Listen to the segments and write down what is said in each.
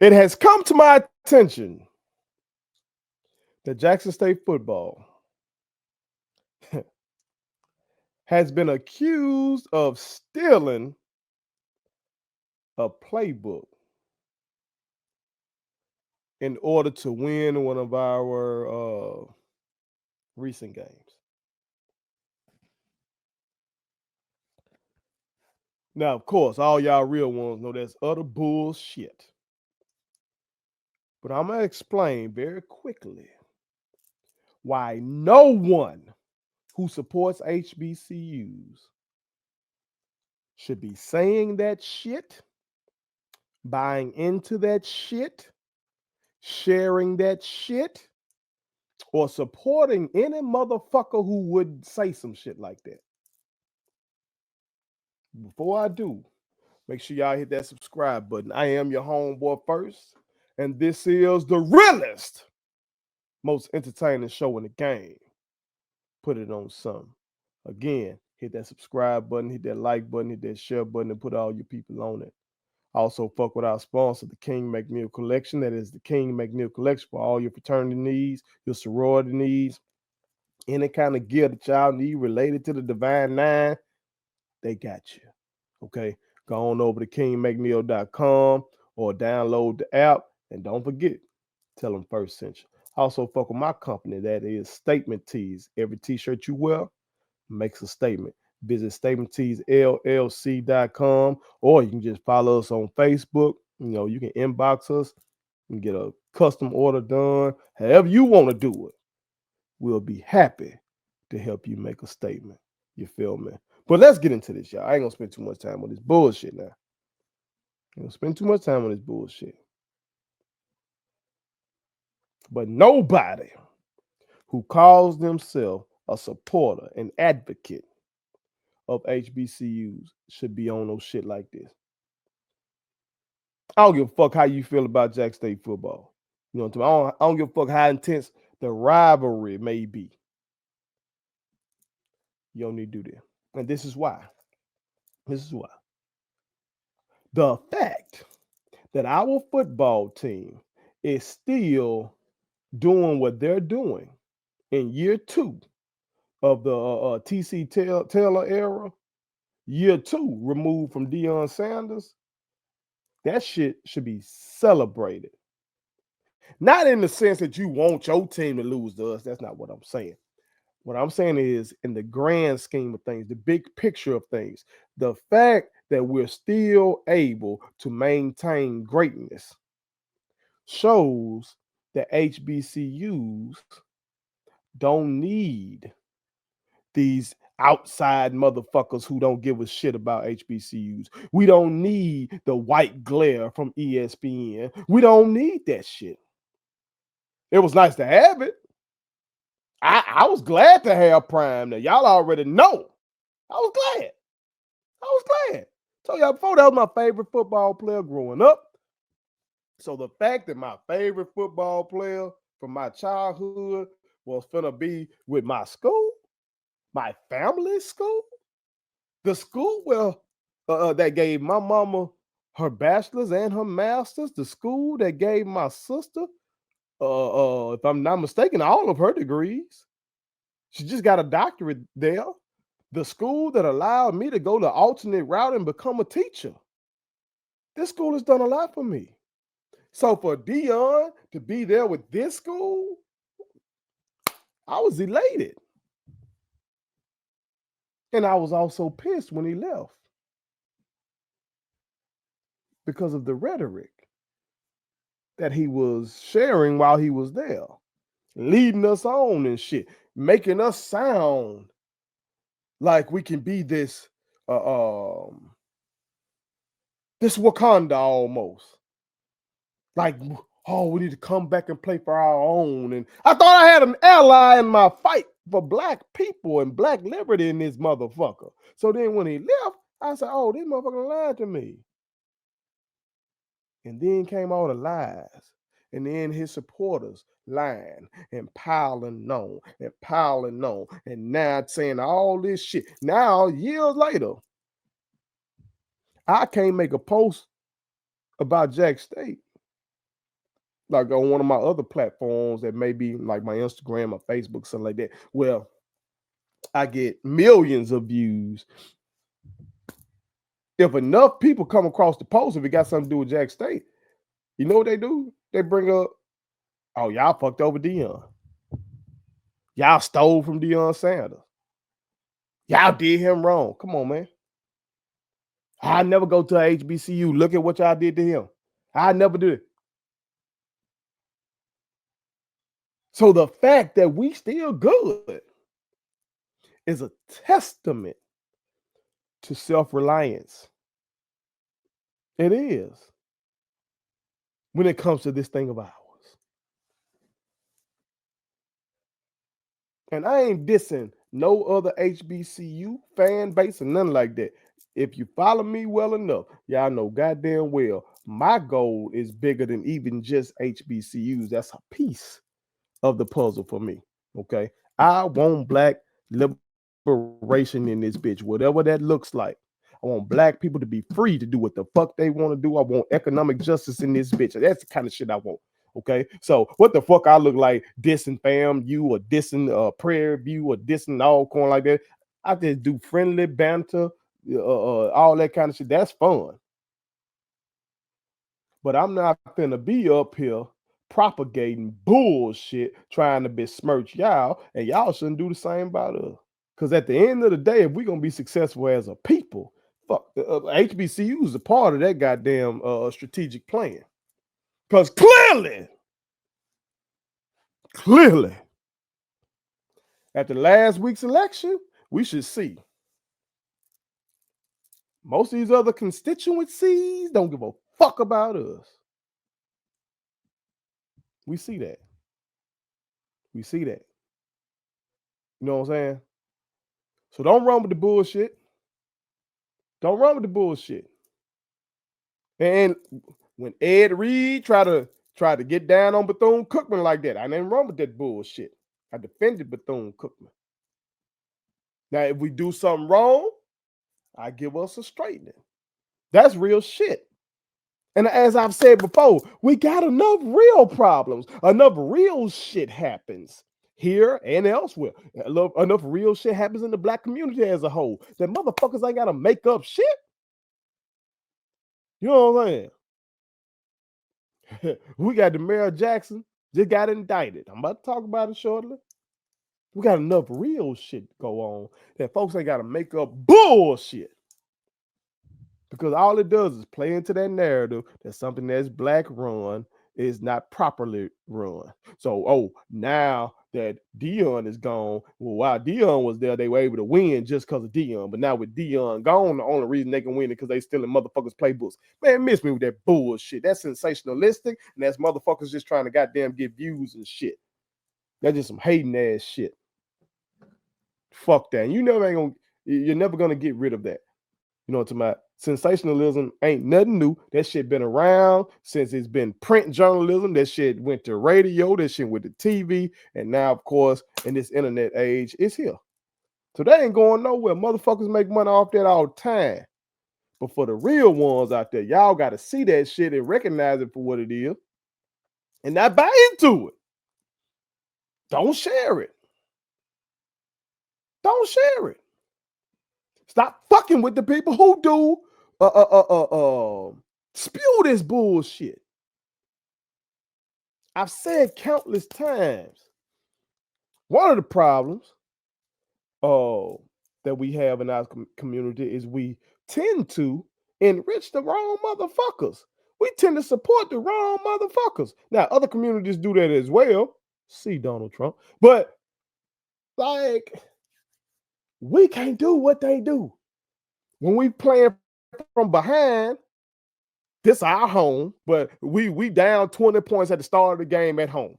It has come to my attention that Jackson State football has been accused of stealing a playbook in order to win one of our recent games. Now, of course, all y'all real ones know that's utter bullshit. But I'm going to explain very quickly why no one who supports HBCUs should be saying that shit, buying into that shit, sharing that shit, or supporting any motherfucker who would say some shit like that. Before I do, make sure y'all hit that subscribe button. I am your homeboy first, and this is the realest, most entertaining show in the game. Put it on something. Again, hit that subscribe button, hit that like button, hit that share button, and put all your people on it. Also, fuck with our sponsor, the King McNeil Collection. That is the King McNeil Collection for all your fraternity needs, your sorority needs, any kind of gear that y'all need related to the Divine Nine. They got you. Okay, go on over to kingmcneil.com or download the app, and don't forget, tell them First sent you. Also, fuck with my company, that is Statement Tees. Every t-shirt you wear makes a statement. Visit statementteesllc.com, or you can just follow us on Facebook. You know, you can inbox us and get a custom order done. However you want to do it, we'll be happy to help you make a statement. You feel me? But let's get into this, y'all. I ain't gonna spend too much time on this bullshit now. I'm gonna spend too much time on this bullshit. But nobody who calls themselves a supporter, an advocate of HBCUs should be on no shit like this. I don't give a fuck how you feel about Jack State football. You know what I mean? I don't give a fuck how intense the rivalry may be. You don't need to do that. And this is why. This is why. The fact that our football team is still doing what they're doing in year 2 of the TC Taylor era, year 2 removed from Deion Sanders, that shit should be celebrated. Not in the sense that you want your team to lose to us. That's not what I'm saying. What I'm saying is, in the grand scheme of things, the big picture of things, the fact that we're still able to maintain greatness shows that HBCUs don't need these outside motherfuckers who don't give a shit about HBCUs. We don't need the white glare from ESPN. We don't need that shit. It was nice to have it. I was glad to have Prime there. Y'all already know. I was glad. Told y'all before, that was my favorite football player growing up. So the fact that my favorite football player from my childhood was finna be with my school, my family's school, the school where that gave my mama her bachelor's and her master's, the school that gave my sister, if I'm not mistaken, all of her degrees. She just got a doctorate there. The school that allowed me to go the alternate route and become a teacher. This school has done a lot for me. So for Deion to be there with this school, I was elated. And I was also pissed when he left because of the rhetoric that he was sharing while he was there, leading us on and shit, making us sound like we can be this this Wakanda almost. Like, oh, we need to come back and play for our own. And I thought I had an ally in my fight for black people and black liberty in this motherfucker. So then when he left, I said, oh, this motherfucker lied to me. And then came all the lies. And then his supporters lying and piling on and piling on. And now saying all this shit. Now, years later, I can't make a post about Jack State like on one of my other platforms that may be like my Instagram or Facebook, something like that. Well, I get millions of views. If enough people come across the post, if it got something to do with Jack State, you know what they do? They bring up, oh, y'all fucked over Deion. Y'all stole from Deion Sanders. Y'all did him wrong. Come on, man. I never go to a HBCU. Look at what y'all did to him. I never do it. So the fact that we still good is a testament to self-reliance. It is. When it comes to this thing of ours. And I ain't dissing no other HBCU fan base or nothing like that. If you follow me well enough, y'all know goddamn well my goal is bigger than even just HBCUs. That's a piece of the puzzle for me. Okay. I want black liberation in this bitch, whatever that looks like. I want black people to be free to do what the fuck they want to do. I want economic justice in this bitch. That's the kind of shit I want. Okay. So what the fuck I look like dissing FAMU or dissing Prairie View or dissing Alcorn like that? I just do friendly banter, all that kind of shit. That's fun. But I'm not finna be up here propagating bullshit, trying to besmirch y'all, and y'all shouldn't do the same about us. Because at the end of the day, if we're gonna be successful as a people, fuck, HBCU is a part of that goddamn strategic plan. Because clearly, after last week's election, we should see most of these other constituencies don't give a fuck about us. We see that. We see that. You know what I'm saying? So don't run with the bullshit. Don't run with the bullshit. And when Ed Reed tried to get down on Bethune-Cookman like that, I didn't run with that bullshit. I defended Bethune-Cookman. Now, if we do something wrong, I give us a straightening. That's real shit. And as I've said before, we got enough real problems. Enough real shit happens here and elsewhere. Enough real shit happens in the black community as a whole. That motherfuckers ain't got to make up shit. You know what I'm saying? We got the Mayor Jackson just got indicted. I'm about to talk about it shortly. We got enough real shit to go on that folks ain't got to make up bullshit. Because all it does is play into that narrative that something that's black run is not properly run. So, now that Deion is gone, well, while Deion was there, they were able to win just because of Deion. But now with Deion gone, the only reason they can win is because they still in motherfuckers' playbooks. Man, miss me with that bullshit. That's sensationalistic, and that's motherfuckers just trying to goddamn get views and shit. That's just some hating ass shit. Fuck that. And you're never gonna get rid of that. You know what I'm talking about? Sensationalism ain't nothing new. That shit been around since it's been print journalism. That shit went to radio. That shit went to TV. And now, of course, in this internet age, it's here. So they ain't going nowhere. Motherfuckers make money off that all the time. But for the real ones out there, y'all got to see that shit and recognize it for what it is and not buy into it. Don't share it. Don't share it. Stop fucking with the people who do spew this bullshit. I've said countless times, one of the problems that we have in our community is we tend to enrich the wrong motherfuckers. We tend to support the wrong motherfuckers. Now, other communities do that as well. See Donald Trump. But, like, we can't do what they do. When we playing from behind, this our home, but we down 20 points at the start of the game at home.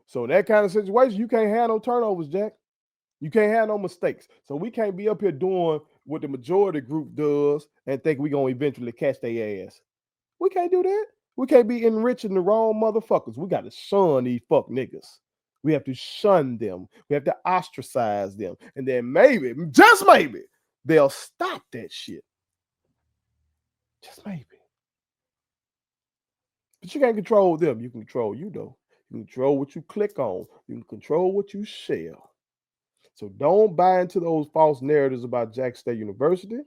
So in that kind of situation, you can't have no turnovers, Jack. You can't have no mistakes. So we can't be up here doing what the majority group does and think we're going to eventually catch their ass. We can't do that. We can't be enriching the wrong motherfuckers. We got to shun these fuck niggas. We have to shun them. We have to ostracize them. And then maybe, just maybe, they'll stop that shit. Just maybe. But you can't control them. You can control you, though. You can control what you click on. You can control what you share. So don't buy into those false narratives about Jackson State University.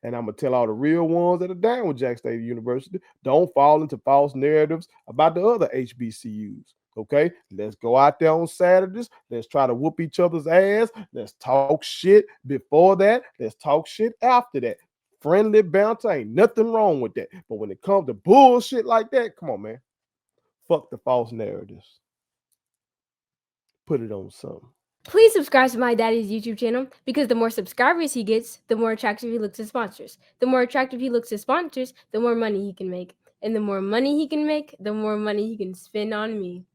And I'm going to tell all the real ones that are down with Jackson State University, don't fall into false narratives about the other HBCUs. Okay, let's go out there on Saturdays. Let's try to whoop each other's ass. Let's talk shit before that. Let's talk shit after that. Friendly banter, ain't nothing wrong with that. But when it comes to bullshit like that, come on, man. Fuck the false narratives. Put it on something. Please subscribe to my daddy's YouTube channel because the more subscribers he gets, the more attractive he looks to sponsors. The more attractive he looks to sponsors, the more money he can make. And the more money he can make, the more money he can spend on me.